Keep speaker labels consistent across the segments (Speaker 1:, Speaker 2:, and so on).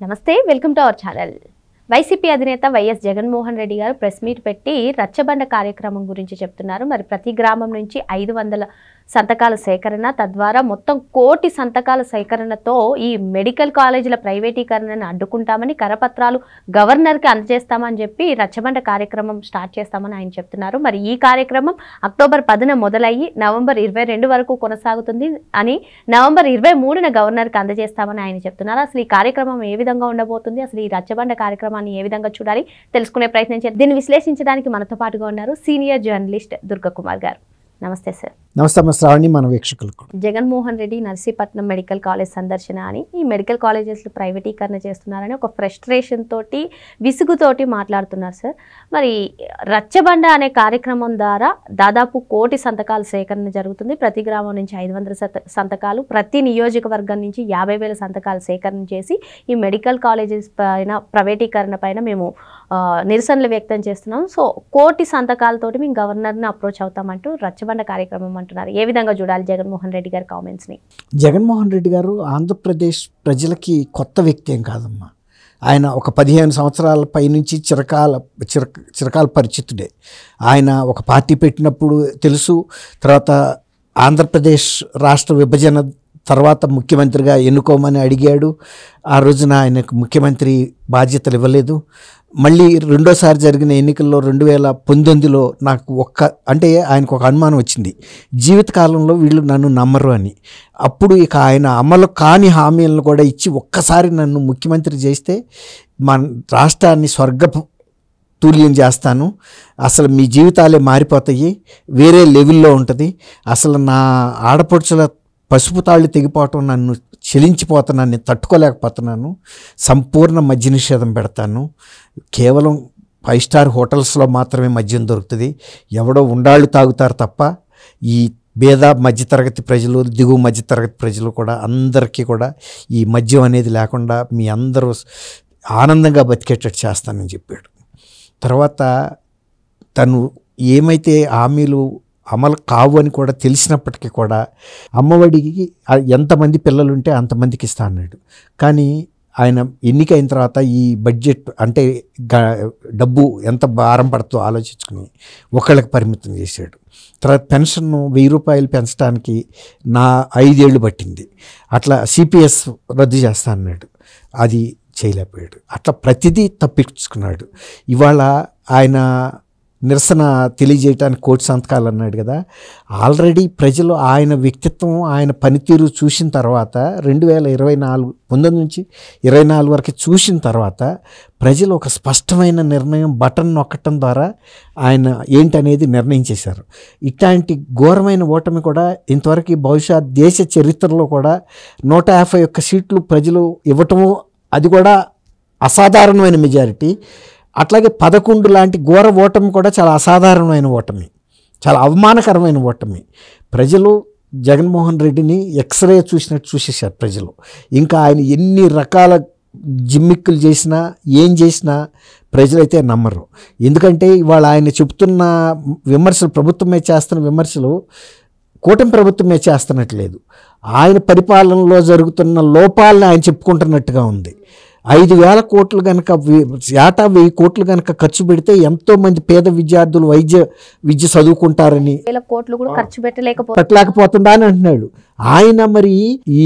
Speaker 1: నమస్తే, welcome to our channel. YCP అధినేత YS Jaganmohan Reddy గారు ప్రెస్ మీట్ పెట్టి రచ్చబండ కార్యక్రమం గురించి చెప్తున్నారు. మరి ప్రతి గ్రామం నుంచి 500 సంతకాల సేకరణ, తద్వారా మొత్తం 1 కోటి సంతకాల సేకరణతో ఈ మెడికల్ కాలేజీల ప్రైవేటీకరణను అడ్డుకుంటామని, కరపత్రాలు గవర్నర్కి అందజేస్తామని చెప్పి రచ్చబండ కార్యక్రమం స్టార్ట్ చేస్తామని ఆయన చెప్తున్నారు. మరి ఈ కార్యక్రమం అక్టోబర్ 10న మొదలయ్యి నవంబర్ 22 వరకు కొనసాగుతుంది అని, నవంబర్ 23న గవర్నర్కి అందజేస్తామని ఆయన చెప్తున్నారు. అసలు ఈ కార్యక్రమం ఏ విధంగా ఉండబోతుంది, అసలు ఈ రచ్చబండ కార్యక్రమాన్ని ఏ విధంగా చూడాలి తెలుసుకునే ప్రయత్నం చేద్దాం. దీన్ని విశ్లేషించడానికి మనతో పాటుగా ఉన్నారు సీనియర్ జర్నలిస్ట్ దుర్గకుమార్ గారు. నమస్తే సార్.
Speaker 2: నమస్తే శ్రావణి, మన వీక్షకులకు.
Speaker 1: జగన్మోహన్ రెడ్డి నర్సీపట్నం మెడికల్ కాలేజ్ సందర్శన అని, ఈ మెడికల్ కాలేజెస్లో ప్రైవేటీకరణ చేస్తున్నారని ఒక ఫ్రస్ట్రేషన్ తోటి, విసుగుతోటి మాట్లాడుతున్నారు సార్. మరి రచ్చబండ అనే కార్యక్రమం ద్వారా దాదాపు 1 కోటి సంతకాల సేకరణ జరుగుతుంది. ప్రతి గ్రామం నుంచి 500 సంతకాలు, ప్రతి నియోజకవర్గం నుంచి 50,000 సంతకాలు సేకరణ చేసి ఈ మెడికల్ కాలేజెస్ పైన, ప్రైవేటీకరణ పైన మేము నిరసనలు వ్యక్తం చేస్తున్నాం. సో 1 కోటి సంతకాలతోటి మేము గవర్నర్ని అప్రోచ్ అవుతామంటూ రచ్చబండ కార్యక్రమం అంటున్నారు. ఏ విధంగా చూడాలి జగన్మోహన్ రెడ్డి గారి కామెంట్స్ని?
Speaker 2: జగన్మోహన్ రెడ్డి గారు ఆంధ్రప్రదేశ్ ప్రజలకి కొత్త వ్యక్తి ఏం కాదమ్మా. ఆయన ఒక 15 సంవత్సరాల పైనుంచి చిరకాల పరిచితుడే. ఆయన ఒక పార్టీ పెట్టినప్పుడు తెలుసు, తర్వాత ఆంధ్రప్రదేశ్ రాష్ట్ర విభజన తర్వాత ముఖ్యమంత్రిగా ఎన్నుకోమని అడిగాడు. ఆ రోజున ఆయనకు ముఖ్యమంత్రి బాధ్యతలు ఇవ్వలేదు. మళ్ళీ రెండోసారి జరిగిన ఎన్నికల్లో 2019లో నాకు అంటే ఆయనకు ఒక అనుమానం వచ్చింది, జీవితకాలంలో వీళ్ళు నన్ను నమ్మరు అని. అప్పుడు ఇక ఆయన అమలు కాని హామీలను కూడా ఇచ్చి ఒక్కసారి నన్ను ముఖ్యమంత్రి చేస్తే మన రాష్ట్రాన్ని స్వర్గపు తుల్యం చేస్తాను, అసలు మీ జీవితాలే మారిపోతాయి, వేరే లెవెల్లో ఉంటుంది, అసలు నా ఆడపడుచుల పసుపు తాళ్ళు తెగిపోవటం నన్ను చెలించిపోతున్నాను, నేను తట్టుకోలేకపోతున్నాను, సంపూర్ణ మద్య నిషేధం పెడతాను, కేవలం 5 స్టార్ హోటల్స్లో మాత్రమే మద్యం దొరుకుతుంది, ఎవడో ఉండాళ్ళు తాగుతారు తప్ప ఈ పేద మధ్యతరగతి ప్రజలు, దిగువ మధ్యతరగతి ప్రజలు కూడా అందరికీ కూడా ఈ మద్యం అనేది లేకుండా మీ అందరూ ఆనందంగా బతికేటట్టు చేస్తానని చెప్పాడు. తర్వాత తను ఏమైతే హామీలు అమలు కావు అని కూడా తెలిసినప్పటికీ కూడా అమ్మఒడికి ఎంతమంది పిల్లలుంటే అంతమందికి ఇస్తా అన్నాడు. కానీ ఆయన ఎన్నికైన తర్వాత ఈ బడ్జెట్ అంటే డబ్బు ఎంత భారం పడుతుందో ఆలోచించుకుని ఒకళ్ళకి పరిమితం చేశాడు. తర్వాత పెన్షన్ 1000 రూపాయలు పెంచడానికి 5 ఏళ్ళు పట్టింది. అట్లా సిపిఎస్ రద్దు చేస్తా అన్నాడు, అది చేయలేకపోయాడు. అట్లా ప్రతిదీ తప్పించుకున్నాడు. ఇవాళ ఆయన నిరసన తెలియజేయడానికి 1 కోటి సంతకాలు అన్నాడు కదా. ఆల్రెడీ ప్రజలు ఆయన వ్యక్తిత్వం, ఆయన పనితీరు చూసిన తర్వాత 19 నుంచి 24 వరకు చూసిన తర్వాత ప్రజలు ఒక స్పష్టమైన నిర్ణయం, బటన్ నొక్కటం ద్వారా ఆయన ఏంటనేది నిర్ణయించేశారు. ఇట్లాంటి ఘోరమైన ఓటమి కూడా ఇంతవరకు బహుశా దేశ చరిత్రలో కూడా 151 సీట్లు ప్రజలు ఇవ్వటము, అది కూడా అసాధారణమైన మెజారిటీ. అట్లాగే 11 లాంటి ఘోర ఓటమి కూడా చాలా అసాధారణమైన ఓటమి, చాలా అవమానకరమైన ఓటమి. ప్రజలు జగన్మోహన్ రెడ్డిని ఎక్స్రే చూసినట్టు చూసేశారు ప్రజలు. ఇంకా ఆయన ఎన్ని రకాల జిమ్మిక్కులు చేసినా, ఏం చేసినా ప్రజలైతే నమ్మరు. ఎందుకంటే ఇవాళ ఆయన చెబుతున్న విమర్శలు, ప్రభుత్వమే చేస్తున్న విమర్శలు కూటమి ప్రభుత్వమే చేస్తున్నట్లేదు, ఆయన పరిపాలనలో జరుగుతున్న లోపాలను ఆయన చెప్పుకుంటున్నట్టుగా ఉంది. 5,000 కోట్లు కనుక, ఏటా 1000 కోట్లు కనుక ఖర్చు పెడితే ఎంతోమంది పేద విద్యార్థులు విద్య చదువుకుంటారని,
Speaker 1: 1,000 కోట్లు కూడా ఖర్చు
Speaker 2: పెట్టలేకపోతుందా అని అంటున్నాడు ఆయన. మరి ఈ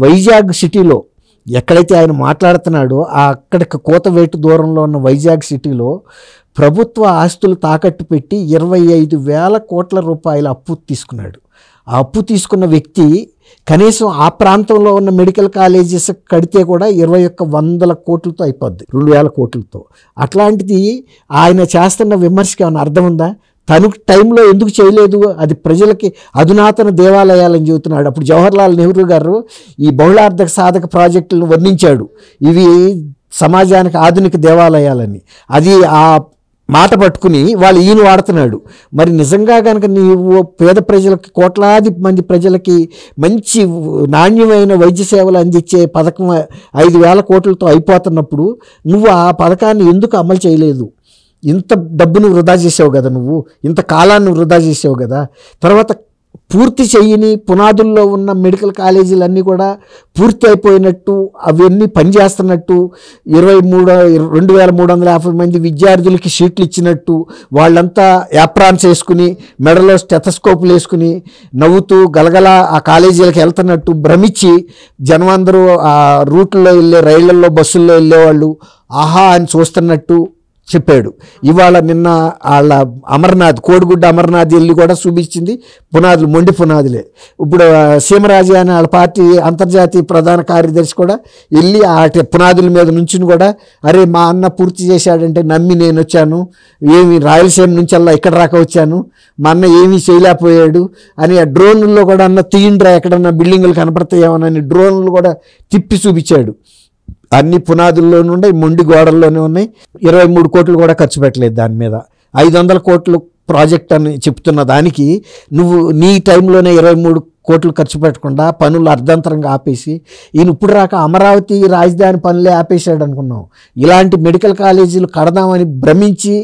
Speaker 2: వైజాగ్ సిటీలో ఎక్కడైతే ఆయన మాట్లాడుతున్నాడో అక్కడికి కోతవేటు దూరంలో ఉన్న వైజాగ్ సిటీలో ప్రభుత్వ ఆస్తులు తాకట్టు పెట్టి 25,000 కోట్ల రూపాయల అప్పు తీసుకున్నాడు. ఆ అప్పు తీసుకున్న వ్యక్తి కనీసం ఆ ప్రాంతంలో ఉన్న మెడికల్ కాలేజెస్ కడితే కూడా 21,000 కోట్లతో అయిపోద్ది, 2,000 కోట్లతో. అట్లాంటిది ఆయన చేస్తున్న విమర్శకి ఏమైనా అర్థం ఉందా? తను టైంలో ఎందుకు చేయలేదు? అది ప్రజలకి అధునాతన దేవాలయాలని చెబుతున్నాడు. అప్పుడు జవహర్లాల్ నెహ్రూ గారు ఈ బహుళార్థక సాధక ప్రాజెక్టులను వర్ణించాడు, ఇవి సమాజానికి ఆధునిక దేవాలయాలని. అది ఆ మాట పట్టుకుని వాళ్ళు ఈయన వాడుతున్నాడు. మరి నిజంగా కనుక నీవు పేద ప్రజలకి, కోట్లాది మంది ప్రజలకి మంచి నాణ్యమైన వైద్య సేవలు అందించే పథకం 5,000 కోట్లతో అయిపోతున్నప్పుడు నువ్వు ఆ పథకాన్ని ఎందుకు అమలు చేయలేదు? ఇంత డబ్బును వృధా చేసావు కదా, నువ్వు ఇంత కాలాన్ని వృధా చేసావు కదా. తర్వాత పూర్తి చేయని పునాదుల్లో ఉన్న మెడికల్ కాలేజీలన్నీ కూడా పూర్తి అయిపోయినట్టు అవన్నీ పనిచేస్తున్నట్టు 2350 మంది విద్యార్థులకి సీట్లు ఇచ్చినట్టు వాళ్ళంతా యాప్రాన్స్ వేసుకుని మెడలో స్టెథస్కోపులు వేసుకుని నవ్వుతూ గలగల ఆ కాలేజీలకు వెళ్తున్నట్టు భ్రమించి జనం అందరూ ఆ రూట్లో వెళ్ళే రైళ్లలో బస్సుల్లో వెళ్ళేవాళ్ళు ఆహా అని చూస్తున్నట్టు చెప్పాడు. ఇవాళ నిన్న వాళ్ళ అమర్నాథ్ కోడిగుడ్డ అమర్నాథ్ వెళ్ళి కూడా చూపించింది పునాదులు, మొండి పునాదులే. ఇప్పుడు సీమరాజు అని వాళ్ళ పార్టీ అంతర్జాతీయ ప్రధాన కార్యదర్శి కూడా వెళ్ళి ఆ పునాదుల మీద నుంచి కూడా అరే మా అన్న పూర్తి చేశాడంటే నమ్మి నేను వచ్చాను, ఏమి రాయలసీమ నుంచి అలా ఇక్కడ రాక వచ్చాను, మా అన్న ఏమీ చేయలేకపోయాడు అని ఆ డ్రోన్లో కూడా అన్న తీయండ్రా ఎక్కడన్నా బిల్డింగులు కనపడతాయేమోనని డ్రోన్లు కూడా తిప్పి చూపించాడు. అన్ని పునాదుల్లోనూ ఉన్నాయి, మొండి గోడల్లోనే ఉన్నాయి. 23 కోట్లు కూడా ఖర్చు పెట్టలేదు దాని మీద. 500 కోట్లు ప్రాజెక్ట్ అని చెప్తున్న దానికి నువ్వు నీ టైంలోనే 23 కోట్లు ఖర్చు పెట్టకుండా పనులు అర్ధంతరంగా ఆపేసి ఈయన ఇప్పుడు రాక అమరావతి రాజధాని పనులే ఆపేశాడు అనుకున్నాం. ఇలాంటి మెడికల్ కాలేజీలు కడదామని భ్రమించి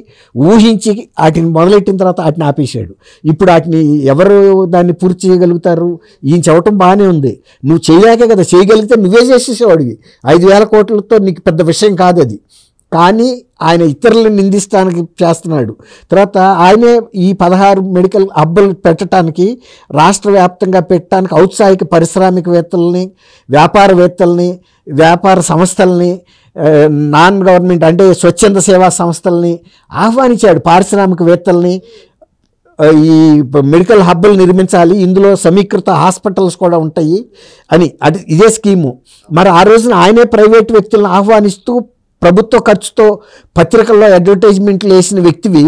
Speaker 2: ఊహించి వాటిని మొదలెట్టిన తర్వాత వాటిని ఆపేశాడు. ఇప్పుడు వాటిని ఎవరు దాన్ని పూర్తి చేయగలుగుతారు? ఈయన చెప్పటం బాగానే ఉంది, నువ్వు చేయలేకే కదా, చేయగలిగితే నువ్వే చేసేసేవాడివి. 5,000 కోట్లతో నీకు పెద్ద విషయం కాదు అది. కానీ ఆయన ఇతరులను నిందిస్తానికి చేస్తున్నాడు. తర్వాత ఆయనే ఈ 16 మెడికల్ హబ్బులు పెట్టడానికి, రాష్ట్ర వ్యాప్తంగా పెట్టడానికి ఔత్సాహిక పారిశ్రామికవేత్తల్ని, వ్యాపారవేత్తల్ని, వ్యాపార సంస్థల్ని, నాన్ గవర్నమెంట్ అంటే స్వచ్ఛంద సేవా సంస్థల్ని ఆహ్వానించాడు. పారిశ్రామికవేత్తల్ని ఈ మెడికల్ హబ్బులు నిర్మించాలి, ఇందులో సమీకృత హాస్పిటల్స్ కూడా ఉంటాయి అని, అది ఇదే స్కీము. మరి ఆ రోజున ఆయనే ప్రైవేట్ వ్యక్తులను ఆహ్వానిస్తూ ప్రభుత్వ ఖర్చుతో పత్రికల్లో అడ్వర్టైజ్మెంట్లు వేసిన వ్యక్తివి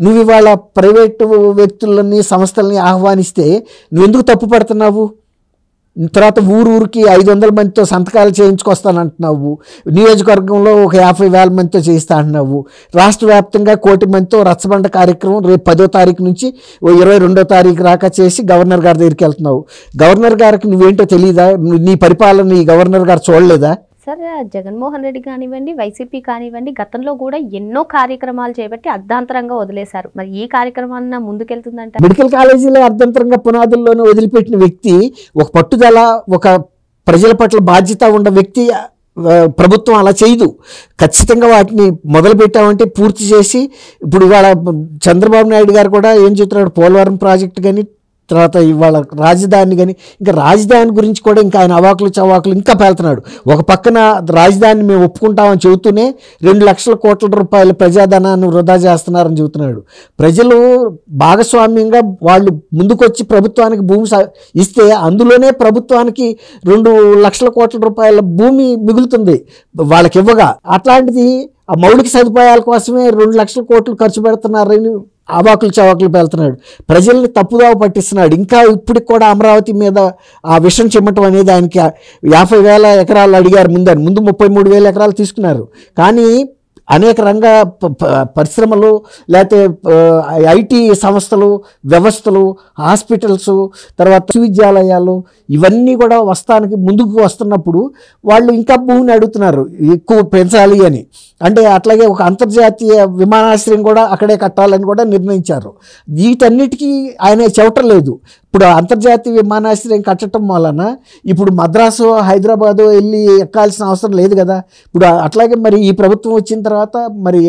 Speaker 2: నువ్వు ఇవాళ ప్రైవేటు వ్యక్తులని సంస్థలని ఆహ్వానిస్తే నువ్వెందుకు తప్పు పడుతున్నావు? తర్వాత ఊరికి 500 మందితో సంతకాలు చేయించుకొస్తానంటున్నావు, నియోజకవర్గంలో ఒక 50,000 మందితో చేయిస్తా అంటున్నావు, రాష్ట్ర వ్యాప్తంగా 1 కోటి మందితో రచ్చబండ కార్యక్రమం రేపు 10వ తారీఖు నుంచి 22వ తారీఖు రాక చేసి గవర్నర్ గారి దగ్గరికి వెళ్తున్నావు. గవర్నర్ గారికి నువ్వేంటో తెలియదా? నీ పరిపాలన ఈ గవర్నర్ గారు చూడలేదా?
Speaker 1: సార్, జగన్మోహన్ రెడ్డి కానివ్వండి, వైసీపీ కానివ్వండి, గతంలో కూడా ఎన్నో కార్యక్రమాలు చేపట్టి అర్ధాంతరంగా వదిలేశారు. మరి ఈ కార్యక్రమాన్ని ముందుకెళ్తుందంట? మెడికల్
Speaker 2: కాలేజీలో అర్ధాంతరంగా పునాదుల్లోనే వదిలిపెట్టిన వ్యక్తి, ఒక పట్టుదల, ఒక ప్రజల పట్ల బాధ్యత ఉన్న వ్యక్తి ప్రభుత్వం అలా చేయదు. ఖచ్చితంగా వాటిని మొదలు పెట్టామంటే పూర్తి చేసి, ఇప్పుడు ఇవాళ చంద్రబాబు నాయుడు గారు కూడా ఏం చెప్తున్నాడు, పోలవరం ప్రాజెక్టు కానీ తర్వాత ఇవాళ రాజధాని కానీ, ఇంకా రాజధాని గురించి కూడా ఇంకా ఆయన అవాకులు చవాకులు ఇంకా పేలుతున్నాడు. ఒక పక్కన రాజధానిని మేము ఒప్పుకుంటామని చెబుతూనే 2 లక్షల కోట్ల రూపాయల ప్రజాధనాన్ని వృధా చేస్తున్నారని చెబుతున్నాడు. ప్రజలు భాగస్వామ్యంగా వాళ్ళు ముందుకొచ్చి ప్రభుత్వానికి భూమి ఇస్తే అందులోనే ప్రభుత్వానికి 2 లక్షల కోట్ల రూపాయల భూమి మిగులుతుంది వాళ్ళకి ఇవ్వగా. అట్లాంటిది ఆ మౌలిక సదుపాయాల కోసమే 2 లక్షల కోట్లు ఖర్చు పెడుతున్నారని అవాకులు చవాకులు పేలుతున్నాడు. ప్రజల్ని తప్పుదావ పట్టిస్తున్నాడు. ఇంకా ఇప్పటికి కూడా అమరావతి మీద ఆ విషం చిమ్మటం అనేది ఆయనకి 50,000 ఎకరాలు అడిగారు ముందు 33,000 ఎకరాలు తీసుకున్నారు. కానీ అనేక రంగ పరిశ్రమలు, లేకపోతే ఐటీ సంస్థలు, వ్యవస్థలు, హాస్పిటల్స్, తర్వాత విశ్వవిద్యాలయాలు ఇవన్నీ కూడా ముందుకు వస్తున్నప్పుడు వాళ్ళు ఇంకా భూమిని అడుగుతున్నారు ఎక్కువ పెంచాలి అని. అంటే అట్లాగే ఒక అంతర్జాతీయ విమానాశ్రయం కూడా అక్కడే కట్టాలని కూడా నిర్ణయించారు. వీటన్నిటికీ ఆయన చెవటలేదు. ఇప్పుడు అంతర్జాతీయ విమానాశ్రయం కట్టడం వలన ఇప్పుడు మద్రాసు, హైదరాబాదు వెళ్ళి ఎక్కాల్సిన అవసరం లేదు కదా. ఇప్పుడు అట్లాగే మరి ఈ ప్రభుత్వం వచ్చిన తర్వాత మరి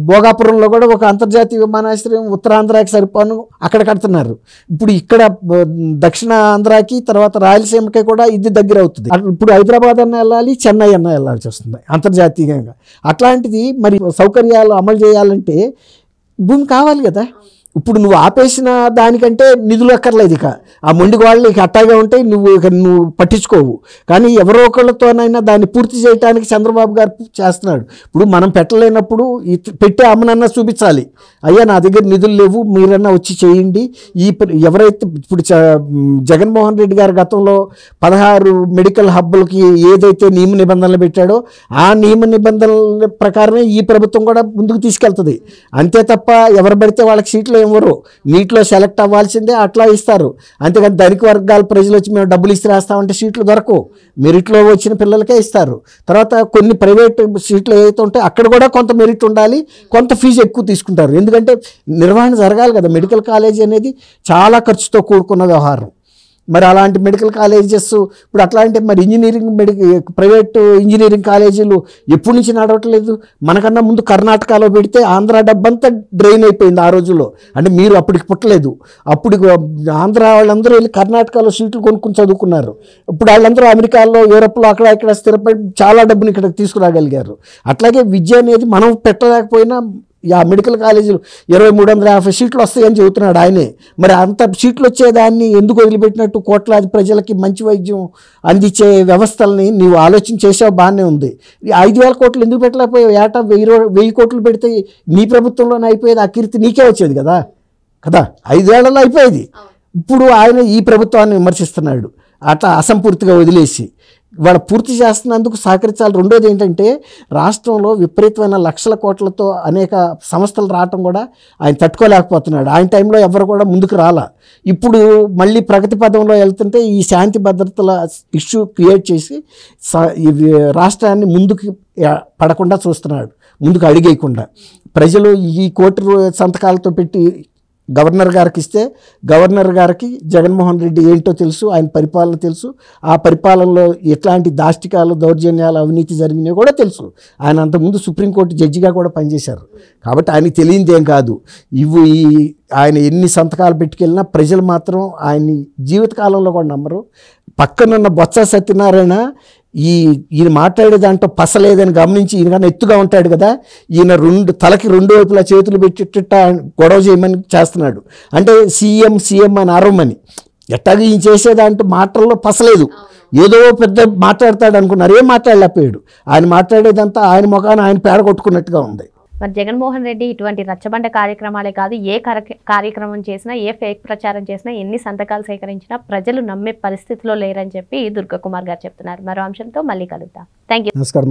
Speaker 2: భోగాపురంలో కూడా ఒక అంతర్జాతీయ విమానాశ్రయం ఉత్తరాంధ్రాకి సరిపోను అక్కడ కడుతున్నారు. ఇప్పుడు ఇక్కడ దక్షిణ ఆంధ్రాకి తర్వాత రాయలసీమకి కూడా ఇది దగ్గర అవుతుంది. ఇప్పుడు హైదరాబాద్ అన్న వెళ్ళాలి, చెన్నై అన్న వెళ్ళాల్సి వస్తుంది అంతర్జాతీయంగా. అట్లాంటిది మరి సౌకర్యాలు అమలు చేయాలంటే భూమి కావాలి కదా. ఇప్పుడు నువ్వు ఆపేసిన దానికంటే నిధులు అక్కర్లేదు. ఇక ఆ మొండి గోడలు ఇక అట్టాగే ఉంటాయి, నువ్వు పట్టించుకోవు. కానీ ఎవరో ఒకళ్ళతోనైనా దాన్ని పూర్తి చేయడానికి చంద్రబాబు గారు చేస్తున్నాడు. ఇప్పుడు మనం పెట్టలేనప్పుడు పెట్టే అమ్మనన్నా చూపించాలి, అయ్యా నా దగ్గర నిధులు లేవు, మీరన్నా వచ్చి చేయండి. ఎవరైతే ఇప్పుడు జగన్మోహన్ రెడ్డి గారు గతంలో 16 మెడికల్ హబ్బులకి ఏదైతే నియమ నిబంధనలు పెట్టాడో ఆ నియమ నిబంధనల ప్రకారమే ఈ ప్రభుత్వం కూడా ముందుకు తీసుకెళ్తుంది. అంతే తప్ప ఎవరు పడితే వాళ్ళకి సీట్లు ఇవ్వరు, నీటిలో సెలెక్ట్ అవ్వాల్సిందే, అట్లా ఇస్తారు. అంతేగాని ధనిక వర్గాల ప్రజలు వచ్చి మేము డబ్బులు ఇస్తే రాస్తామంటే సీట్లు దొరకవు, మెరిట్లో వచ్చిన పిల్లలకే ఇస్తారు. తర్వాత కొన్ని ప్రైవేట్ సీట్లు ఏవైతే ఉంటాయో అక్కడ కూడా కొంత మెరిట్ ఉండాలి, కొంత ఫీజు ఎక్కువ తీసుకుంటారు. ఎందుకంటే నిర్వహణ జరగాలి కదా, మెడికల్ కాలేజ్ అనేది చాలా ఖర్చుతో కూడుకున్న వ్యవహారం. మరి అలాంటి మెడికల్ కాలేజెస్ ఇప్పుడు అట్లాంటి మరి ప్రైవేట్ ఇంజనీరింగ్ కాలేజీలు ఎప్పటి నుంచి నడవట్లేదు? మనకన్నా ముందు కర్ణాటకలో పెడితే ఆంధ్ర డబ్బంతా డ్రైన్ అయిపోయింది ఆ రోజుల్లో. అంటే మీరు అప్పటికి పుట్టలేదు, అప్పుడు ఆంధ్ర వాళ్ళందరూ వెళ్ళి కర్ణాటకలో సీట్లు కొనుక్కుని చదువుకున్నారు. ఇప్పుడు వాళ్ళందరూ అమెరికాలో, యూరోప్లో అక్కడ ఇక్కడ స్థిరపడి చాలా డబ్బుని ఇక్కడికి తీసుకురాగలిగారు. అట్లాగే విద్య అనేది మనం పెట్టలేకపోయినా ఆ మెడికల్ కాలేజీలు 2350 సీట్లు వస్తాయని చెబుతున్నాడు ఆయనే. మరి అంత సీట్లు వచ్చేదాన్ని ఎందుకు వదిలిపెట్టినట్టు? కోట్లాది ప్రజలకి మంచి వైద్యం అందించే వ్యవస్థల్ని నీవు ఆలోచన చేసావు, బాగానే ఉంది. 5000 కోట్లు ఎందుకు పెట్టలేకపోయావు? ఏటా 1000 కోట్లు పెడితే నీ ప్రభుత్వంలోనే అయిపోయేది, ఆ కీర్తి నీకే వచ్చేది కదా 5 ఏళ్లలో అయిపోయేది. ఇప్పుడు ఆయన ఈ ప్రభుత్వాన్ని విమర్శిస్తున్నాడు అట్లా అసంపూర్తిగా వదిలేసి. వాళ్ళు పూర్తి చేస్తున్నందుకు సహకరించాలి. రెండోది ఏంటంటే రాష్ట్రంలో విపరీతమైన లక్షల కోట్లతో అనేక సంస్థలు రావటం కూడా ఆయన తట్టుకోలేకపోతున్నాడు. ఆయన టైంలో ఎవరు కూడా ముందుకు రాలా. ఇప్పుడు మళ్ళీ ప్రగతి పదంలో వెళ్తుంటే ఈ శాంతి భద్రతల ఇష్యూ క్రియేట్ చేసి రాష్ట్రాన్ని ముందుకు పడకుండా చూస్తున్నాడు, ముందుకు అడిగేయకుండా. ప్రజలు ఈ కోటి సంతకాలతో పెట్టి గవర్నర్ గారికి ఇస్తే గవర్నర్ గారికి జగన్మోహన్ రెడ్డి ఏంటో తెలుసు, ఆయన పరిపాలన తెలుసు, ఆ పరిపాలనలో ఎట్లాంటి దాష్టికాలు, దౌర్జన్యాలు, అవినీతి జరిగినాయో కూడా తెలుసు. ఆయన అంతకుముందు సుప్రీంకోర్టు జడ్జిగా కూడా పనిచేశారు. కాబట్టి ఆయనకి తెలియనిదేం కాదు. ఆయన ఎన్ని సంతకాలు పెట్టుకెళ్ళినా ప్రజలు మాత్రం ఆయన్ని జీవితకాలంలో కూడా నమ్మరు. పక్కనున్న బొత్స సత్యనారాయణ ఈయన మాట్లాడే దాంట్లో పసలేదని గమనించి, ఈయన కన్నా ఎత్తుగా ఉంటాడు కదా, ఈయన తలకి రెండు వైపులా చేతులు పెట్టిట్ట గొడవ చేయమని చేస్తున్నాడు. అంటే సీఎం అని అరవమని. ఎట్టాగా ఈయన చేసేదాంట్లో మాటల్లో పసలేదు, ఏదో పెద్ద మాట్లాడతాడు అనుకున్నారు, ఏం మాట్లాడలేకపోయాడు. ఆయన మాట్లాడేదంతా ఆయన ముఖాన్ని ఆయన పేడ కొట్టుకున్నట్టుగా ఉంది.
Speaker 1: మరి జగన్మోహన్ రెడ్డి ఇటువంటి రచ్చబండ కార్యక్రమాలే కాదు, ఏ కార్యక్రమం చేసినా, ఏ ఫేక్ ప్రచారం చేసినా, ఎన్ని సంతకాలు సేకరించినా ప్రజలు నమ్మే పరిస్థితిలో లేరని చెప్పి దుర్గా కుమార్ గారు చెప్తున్నారు. మరో అంశంతో మళ్ళీ కలుద్దాం. Thank you.
Speaker 2: నమస్కారం.